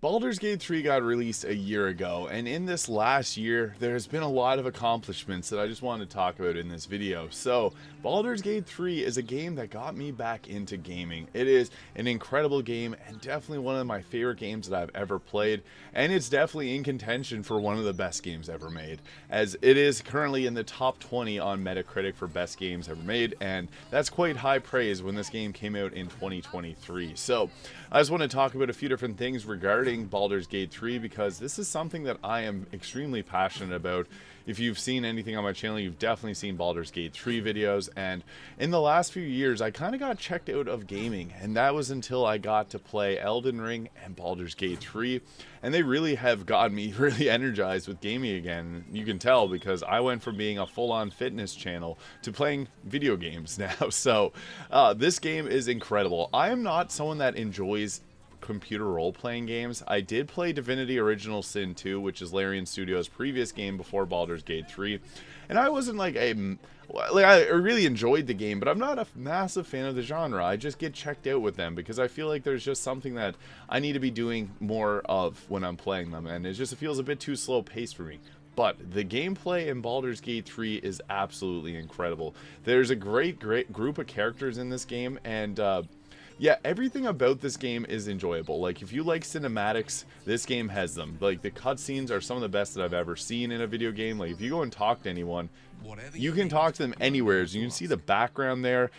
Baldur's Gate 3 got released a year ago, and in this last year, there's been a lot of accomplishments that I just wanted to talk about in this video. So, Baldur's Gate 3 is a game that got me back into gaming. It is an incredible game, and definitely one of my favorite games that I've ever played, and it's definitely in contention for one of the best games ever made, as it is currently in the top 20 on Metacritic for best games ever made, and that's quite high praise when this game came out in 2023. So, I just want to talk about a few different things regarding Baldur's Gate 3 because this is something that I am extremely passionate about. If you've seen anything on my channel, you've definitely seen Baldur's Gate 3 videos, and in the last few years I kind of got checked out of gaming, and that was until I got to play Elden Ring and Baldur's Gate 3, and they really have gotten me really energized with gaming again. You can tell because I went from being a full-on fitness channel to playing video games now. So this game is incredible. I am not someone that enjoys computer role-playing games. I did play Divinity Original Sin 2, which is Larian Studios' previous game before Baldur's Gate 3, and I wasn't like I really enjoyed the game, but I'm not a massive fan of the genre. I just get checked out with them because I feel like there's just something that I need to be doing more of when I'm playing them, and it feels a bit too slow-paced for me. But the gameplay in Baldur's Gate 3 is absolutely incredible. There's a great group of characters in this game, and yeah, everything about this game is enjoyable. Like, if you like cinematics, this game has them. Like, the cutscenes are some of the best that I've ever seen in a video game. Like, if you go and talk to anyone, you can talk to them anywhere. So you can see the background there.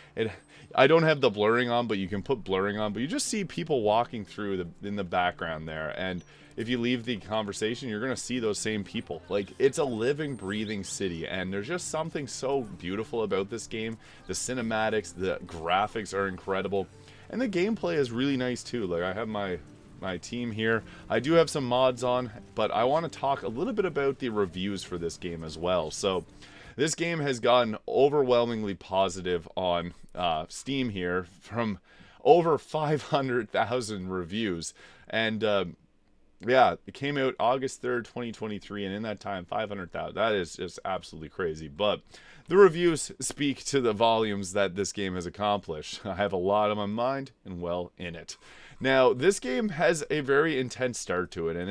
I don't have the blurring on, but you can put blurring on. But you just see people walking through in the background there. And if you leave the conversation, you're going to see those same people. Like, it's a living, breathing city. And there's just something so beautiful about this game. The cinematics, the graphics are incredible. And the gameplay is really nice too. Like, I have my team here. I do have some mods on, but I want to talk a little bit about the reviews for this game as well. So, this game has gotten overwhelmingly positive on Steam here from over 500,000 reviews. And yeah, it came out August 3rd, 2023, and in that time, 500,000. That is just absolutely crazy. But the reviews speak to the volumes that this game has accomplished. I have a lot on my mind and well in it. Now, this game has a very intense start to it, and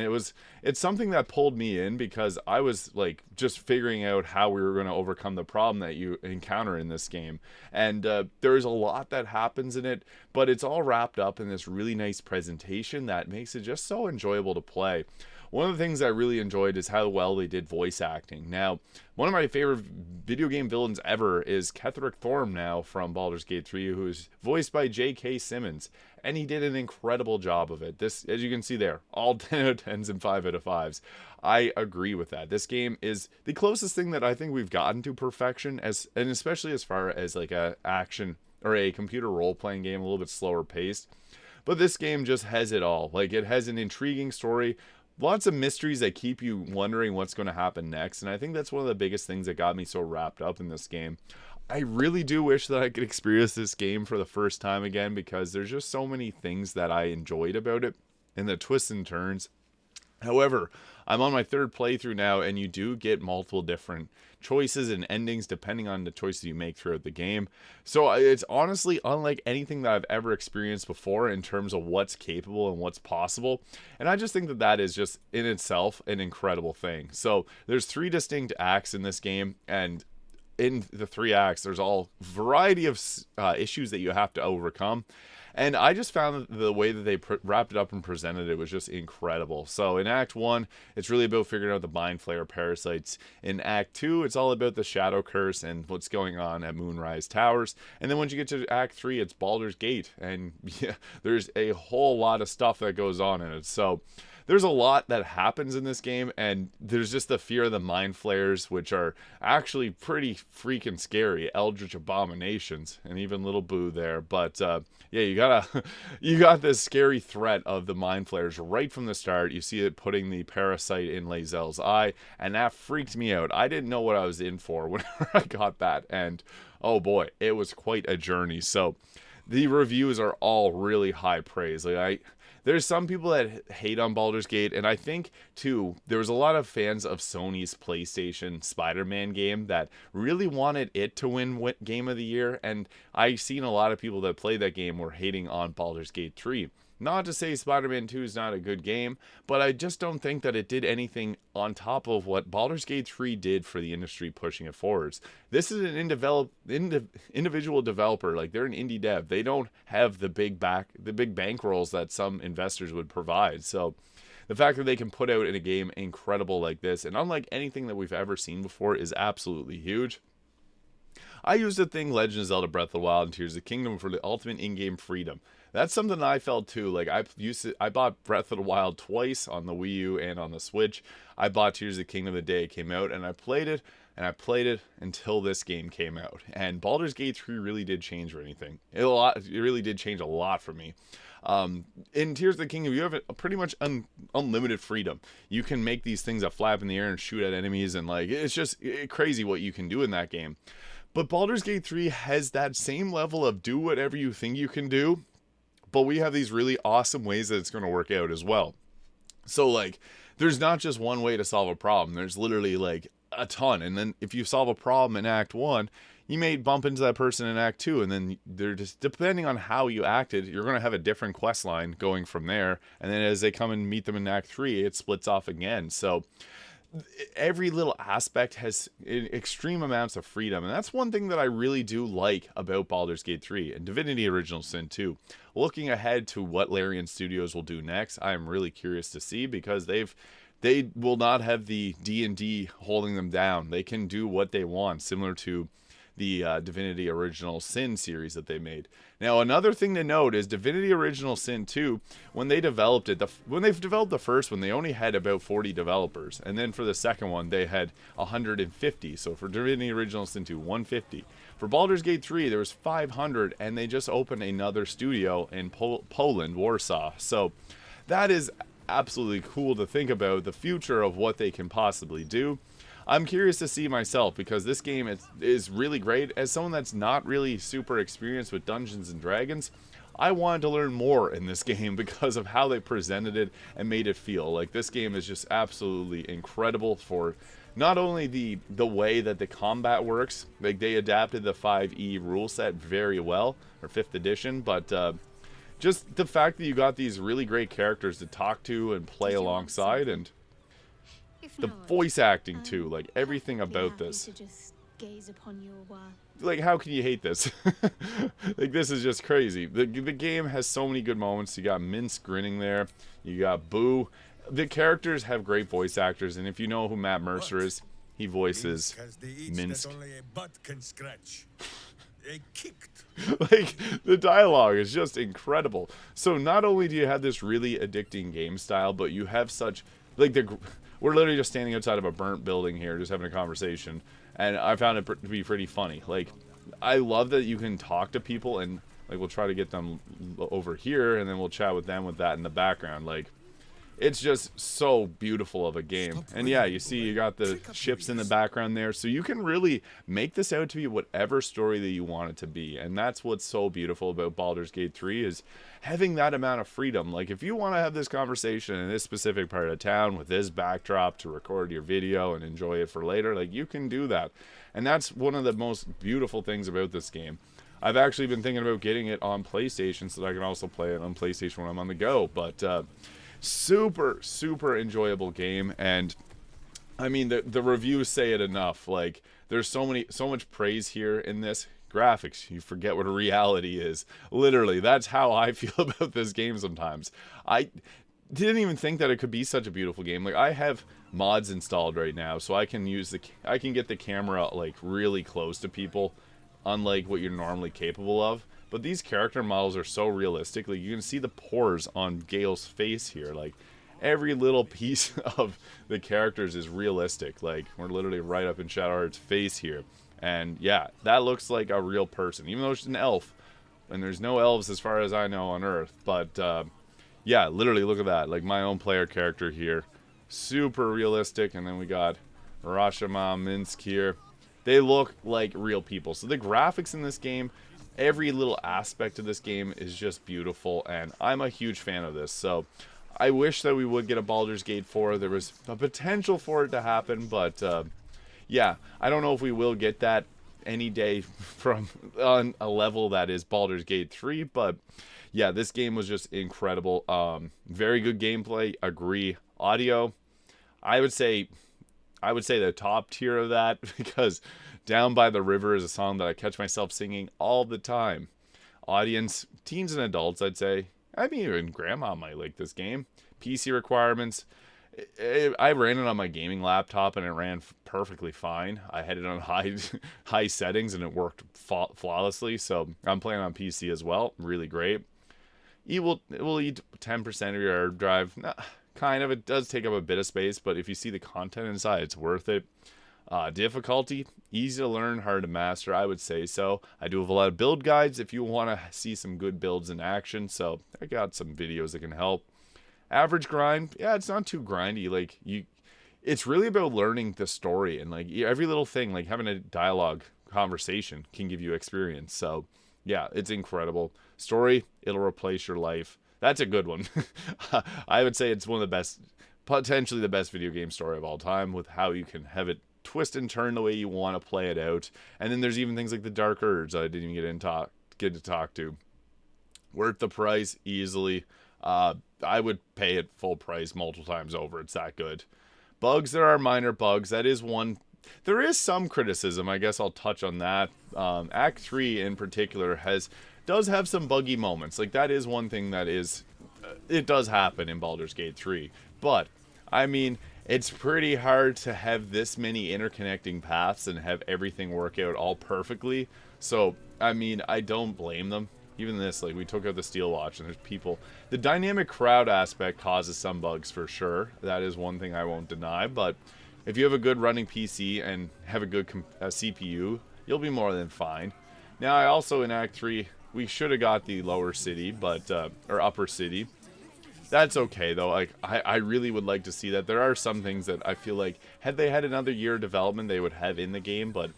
it's something that pulled me in because I was like just figuring out how we were going to overcome the problem that you encounter in this game. And there's a lot that happens in it, but it's all wrapped up in this really nice presentation that makes it just so enjoyable to play. One of the things I really enjoyed is how well they did voice acting. Now, one of my favorite video game villains ever is Ketherick Thorm now from Baldur's Gate 3, who is voiced by J.K. Simmons, and he did an incredible job of it. This, as you can see there, all 10 out of 10s and 5 out of 5s. I agree with that. This game is the closest thing that I think we've gotten to perfection, and especially as far as like a action or a computer role-playing game, a little bit slower paced. But this game just has it all. Like, it has an intriguing story, lots of mysteries that keep you wondering what's going to happen next, and I think that's one of the biggest things that got me so wrapped up in this game. I really do wish that I could experience this game for the first time again because there's just so many things that I enjoyed about it and the twists and turns. However, I'm on my third playthrough now, and you do get multiple different choices and endings depending on the choices you make throughout the game. So it's honestly unlike anything that I've ever experienced before in terms of what's capable and what's possible. And I just think that that is just in itself an incredible thing. So there's 3 distinct acts in this game, and in the 3 acts, there's all variety of issues that you have to overcome. And I just found the way that they wrapped it up and presented it was just incredible. So in Act 1, it's really about figuring out the Mind Flayer parasites. In Act 2, it's all about the Shadow Curse and what's going on at Moonrise Towers. And then once you get to Act 3, it's Baldur's Gate. And yeah, there's a whole lot of stuff that goes on in it. So there's a lot that happens in this game, and there's just the fear of the Mind Flayers, which are actually pretty freaking scary, eldritch abominations, and even little Boo there. But yeah, you got this scary threat of the Mind Flayers right from the start. You see it putting the parasite in Lae'zel's eye, and that freaked me out. I didn't know what I was in for whenever I got that, and oh boy, it was quite a journey. So the reviews are all really high praise. Like, there's some people that hate on Baldur's Gate, and I think, too, there was a lot of fans of Sony's PlayStation Spider-Man game that really wanted it to win Game of the Year, and I've seen a lot of people that played that game were hating on Baldur's Gate 3. Not to say Spider-Man 2 is not a good game, but I just don't think that it did anything on top of what Baldur's Gate 3 did for the industry pushing it forwards. This is an individual developer, like they're an indie dev. They don't have the big bankrolls that some investors would provide. So the fact that they can put out in a game incredible like this, and unlike anything that we've ever seen before, is absolutely huge. I used the thing Legend of Zelda Breath of the Wild and Tears of the Kingdom for the ultimate in-game freedom. That's something that I felt too. Like I bought Breath of the Wild twice on the Wii U and on the Switch. I bought Tears of the Kingdom the day it came out, and I played it, until this game came out. And Baldur's Gate 3 really did change anything. It really did change a lot for me. In Tears of the Kingdom, you have a pretty much unlimited freedom. You can make these things that flap in the air and shoot at enemies, and like it's just crazy what you can do in that game. But Baldur's Gate 3 has that same level of do whatever you think you can do, but we have these really awesome ways that it's going to work out as well. So like, there's not just one way to solve a problem. There's literally like a ton. And then if you solve a problem in Act 1, you may bump into that person in Act 2, and then they're just, depending on how you acted, you're going to have a different quest line going from there. And then as they come and meet them in Act 3, it splits off again. So every little aspect has extreme amounts of freedom, and that's one thing that I really do like about Baldur's Gate 3 and Divinity Original Sin 2. Looking ahead to what Larian Studios will do next, I am really curious to see, because they will not have the D&D holding them down. They can do what they want, similar to the Divinity Original Sin series that they made. Now, another thing to note is Divinity Original Sin 2, when they developed it, when they've developed the first one, they only had about 40 developers. And then for the second one, they had 150. So for Divinity Original Sin 2, 150. For Baldur's Gate 3, there was 500, and they just opened another studio in Poland, Warsaw. So that is absolutely cool to think about the future of what they can possibly do. I'm curious to see myself, because this game is really great. As someone that's not really super experienced with Dungeons and Dragons, I wanted to learn more in this game because of how they presented it and made it feel. Like, this game is just absolutely incredible for not only the way that the combat works, like they adapted the 5e rule set very well, or 5th edition, but just the fact that you got these really great characters to talk to and play alongside, and the voice acting too, like everything about this. Like, how can you hate this? Like, this is just crazy. The game has so many good moments. You got Minsk grinning there. You got Boo. The characters have great voice actors, and if you know who Matt Mercer is, he voices Minsk. Like, the dialogue is just incredible. So not only do you have this really addicting game style, but you have such, like, we're literally just standing outside of a burnt building here, just having a conversation, and I found it to be pretty funny. Like, I love that you can talk to people, and like, we'll try to get them over here, and then we'll chat with them with that in the background. Like, it's just so beautiful of a game. And yeah, you see you got the ships in the background there, so you can really make this out to be whatever story that you want it to be. And that's what's so beautiful about Baldur's Gate 3, is having that amount of freedom. Like, if you want to have this conversation in this specific part of town with this backdrop to record your video and enjoy it for later, like, you can do that. And that's one of the most beautiful things about this game. I've actually been thinking about getting it on PlayStation so that I can also play it on PlayStation when I'm on the go. But super enjoyable game, and I mean, the reviews say it enough. Like, there's so much praise here in this. Graphics, you forget what a reality is. Literally, that's how I feel about this game sometimes. I didn't even think that it could be such a beautiful game. Like, I have mods installed right now, so I can get the camera like really close to people, unlike what you're normally capable of. But these character models are so realistic. Like, you can see the pores on Gale's face here. Like, every little piece of the characters is realistic. Like, we're literally right up in Shadowheart's face here. And yeah, that looks like a real person, even though it's an elf. And there's no elves as far as I know on Earth. But yeah, literally look at that. Like, my own player character here. Super realistic. And then we got Rashomon, Minsk here. They look like real people. So the graphics in this game, every little aspect of this game is just beautiful, and I'm a huge fan of this. So I wish that we would get a Baldur's Gate 4. There was a potential for it to happen, but yeah, I don't know if we will get that any day from on a level that is Baldur's Gate 3, but yeah, this game was just incredible. Very good gameplay. Agree. Audio, I would say the top tier of that because Down by the River is a song that I catch myself singing all the time. Audience, teens and adults, I'd say. I mean, even grandma might like this game. PC requirements, I ran it on my gaming laptop and it ran perfectly fine. I had it on high settings and it worked flawlessly. So I'm playing on PC as well. Really great. It will eat 10% of your hard drive. Nah, kind of. It does take up a bit of space, but if you see the content inside, it's worth it. Difficulty, easy to learn, hard to master, I would say so. I do have a lot of build guides if you want to see some good builds in action, so I got some videos that can help. Average grind, yeah, it's not too grindy. Like it's really about learning the story, and like every little thing, like having a dialogue conversation can give you experience. So yeah, it's incredible. Story, it'll replace your life. That's a good one. I would say it's one of the best, potentially the best video game story of all time, with how you can have it twist and turn the way you want to play it out. And then there's even things like the Dark Urge that I didn't even get to talk to. Worth the price easily. I would pay it full price multiple times over. It's that good. Bugs, there are minor bugs. That is one. There is some criticism. I guess I'll touch on that. Act 3 in particular does have some buggy moments. Like that is one thing that is, it does happen in Baldur's Gate 3. But I mean, it's pretty hard to have this many interconnecting paths and have everything work out all perfectly. So I mean, I don't blame them. Even this, like, we took out the Steel Watch, and there's people. The dynamic crowd aspect causes some bugs for sure. That is one thing I won't deny. But if you have a good running PC and have a good CPU, you'll be more than fine. Now, I also, in Act 3, we should have got the lower city, but, or upper city. That's okay, though. Like, I really would like to see that. There are some things that I feel like, had they had another year of development, they would have in the game, but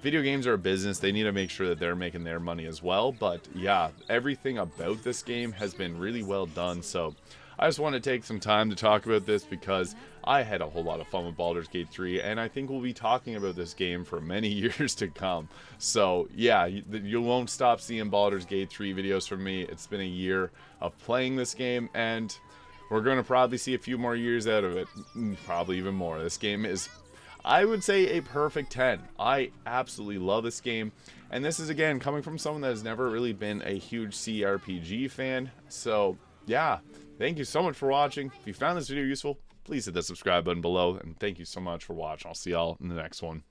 video games are a business. They need to make sure that they're making their money as well. But yeah, everything about this game has been really well done. So I just want to take some time to talk about this because I had a whole lot of fun with Baldur's Gate 3, and I think we'll be talking about this game for many years to come. So yeah, you won't stop seeing Baldur's Gate 3 videos from me. It's been a year of playing this game, and we're going to probably see a few more years out of it. Probably even more. This game is, I would say, a perfect 10. I absolutely love this game. And this is, again, coming from someone that has never really been a huge CRPG fan. So, yeah, thank you so much for watching. If you found this video useful, please hit the subscribe button below. And thank you so much for watching. I'll see y'all in the next one.